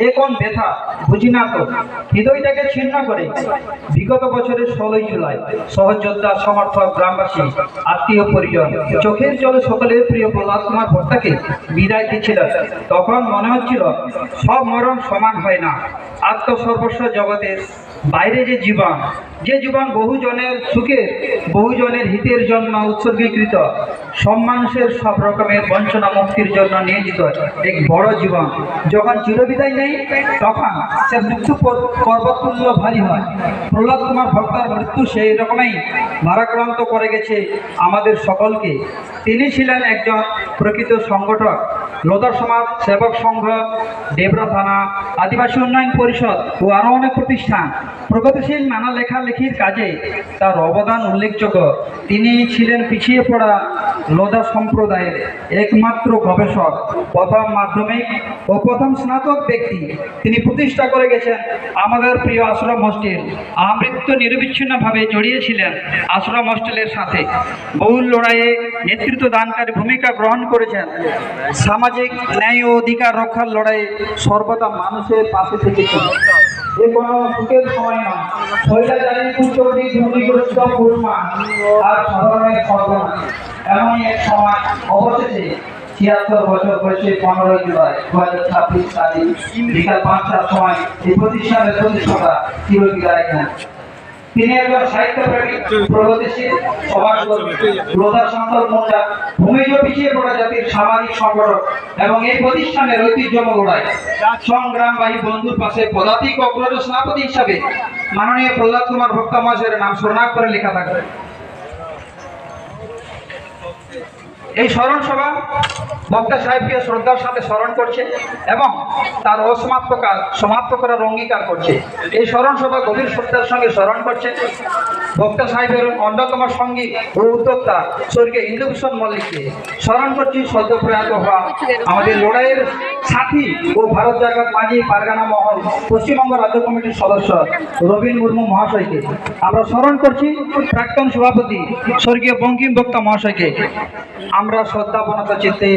এ কোন ব্যথা বুঝি না তো, হৃদয়টাকে ছিন্ন করে। বিগত বছরের 16ই জুলাই সহযোদ্ধা, সমর্থক, গ্রামবাসী, আত্মীয় পরিজন চোখের জলে সকলের প্রিয় প্রহ্লাদ কুমার ভক্তাকে বিদায় দিচ্ছিলেন। তখন মনে হচ্ছিল সব মরণ সমান হয় না। আত্মসর্বস্ব জগতের বাইরে যে জীবন বহুজনের সুখের, বহুজনের হিতের জন্য উৎসর্গীকৃত, সব মানুষের সব রকমের বঞ্চনা মুক্তির জন্য নিয়োজিত এক বড় জীবন যখন চিরবিদায় নেই, তখন সে মৃত্যু পর্বতুল্য ভারী হয়। প্রহ্লাদ কুমার ভক্তার মৃত্যু সেই রকমই ভারাক্রান্ত করে গেছে আমাদের সকলকে। তিনি ছিলেন একজন প্রকৃত সংগঠক। লোধা সমাজ সেবক সংঘ, ডেবরা থানা, আদিবাসী উন্নয়ন পরিষদ ও আরও অনেক প্রতিষ্ঠান প্রগতিশীল নানা লেখালেখির কাজে তার অবদান উল্লেখযোগ্য। তিনি ছিলেন পিছিয়ে পড়া লোধা সম্প্রদায়ের একমাত্র গবেষক, প্রথম মাধ্যমিক ও প্রথম স্নাতক ব্যক্তি। তিনি প্রতিষ্ঠা করে গেছেন আমাদের প্রিয় আশ্রম হোস্টেল। আমৃত্যু নিরবিচ্ছিন্নভাবে জড়িয়েছিলেন আশ্রম হোস্টেলের সাথে। বহু লড়াইয়ে নেতৃত্ব দানকারী ভূমিকা গ্রহণ করেছেন। সামাজিক ন্যায় ও অধিকার রক্ষার লড়াইয়ে সর্বদা মানুষের পাশে থেকেছেন। যে কোনো সুখের সময় না, শৈলাচারী কুচক্রী দুর্নীতিগ্রস্ত পুরুষমা আর সাধারণের সর্বনা। এমনই এক সময় অবশেষে ৭৬ বছর বয়সে 15ই জুলাই 2026 তারিখ বিকাল ৫টার সময় এই প্রতিষ্ঠানের প্রতিষ্ঠাতা চিরবিদায় নেন। তিনি একজন সাহিত্যপ্রেমী, প্রগতিশীল, সমাজকর্মী, লোধা সন্তান মুন্ডা, ভূমিজ পিছিয়ে পড়া জাতির সামাজিক সংগঠক এবং এই প্রতিষ্ঠানের ঐতিহ্যময় লড়াই সংগ্রামবাহী বন্ধুর পাশে পদাতিক অগ্রজ সভাপতি হিসাবে মাননীয় প্রহ্লাদ কুমার ভক্তা মহাশয়ের নাম স্মরণাক্ষরে লেখা থাকবে। এই স্মরণ সভা বক্তা সাহেবকে শ্রদ্ধার সাথে স্মরণ করছে এবং তার অসমাপ্ত কাজ সমাপ্ত করার অঙ্গীকার করছে। এই স্মরণ সভা গভীর শ্রদ্ধার সঙ্গে স্মরণ করছে বক্তা সাহেবের অন্যতম সঙ্গী ও উদ্যোক্তা স্বর্গীয় ইন্দুভূষণ মল্লিককে। স্মরণ করছি সদ্যপ্রয়াত হওয়া আমাদের লড়াইয়ের সাথী ও ভারত জাগাত মাঝি পারগানা মহল পশ্চিমবঙ্গ রাজ্য কমিটির সদস্য রবীন মুর্মু মহাশয়কে। আমরা স্মরণ করছি প্রাক্তন সভাপতি স্বর্গীয় বঙ্কিম ভক্তা মহাশয়কে। আমরা শ্রদ্ধাবনত চিত্তে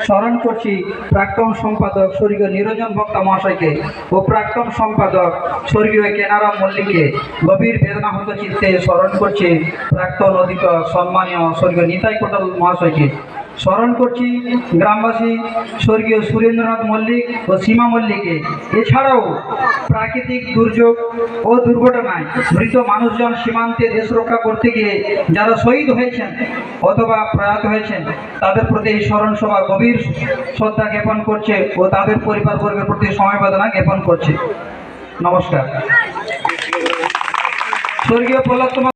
স্মরণ করছি প্রাক্তন সম্পাদক স্বর্গীয় নিরঞ্জন ভক্তা মহাশয়কে ও প্রাক্তন সম্পাদক স্বর্গীয় কেনারাম মল্লিককে। গভীর বেদনাহত চিত্তে স্মরণ করছি প্রাক্তন অধিকর সম্মানীয় স্বর্গীয় নিতাই কোটাল মহাশয়কে। স্মরণ করছি গ্রামবাসী স্বর্গীয় সুরেন্দ্রনাথ মল্লিক ও সীমা মল্লিককে। এছাড়াও প্রাকৃতিক দুর্যোগ ও দুর্ঘটনায় মৃত মানুষজন সীমান্তে দেশ রক্ষা করতে গিয়ে যারা শহীদ হয়েছেন অথবা প্রয়াত হয়েছেন, তাদের প্রতি এই স্মরণ সভা গভীর শ্রদ্ধা জ্ঞাপন করছে ও তাদের পরিবারবর্গের প্রতি সমবেদনা জ্ঞাপন করছে। নমস্কার। স্বর্গীয় প্রহ্লাদ কুমার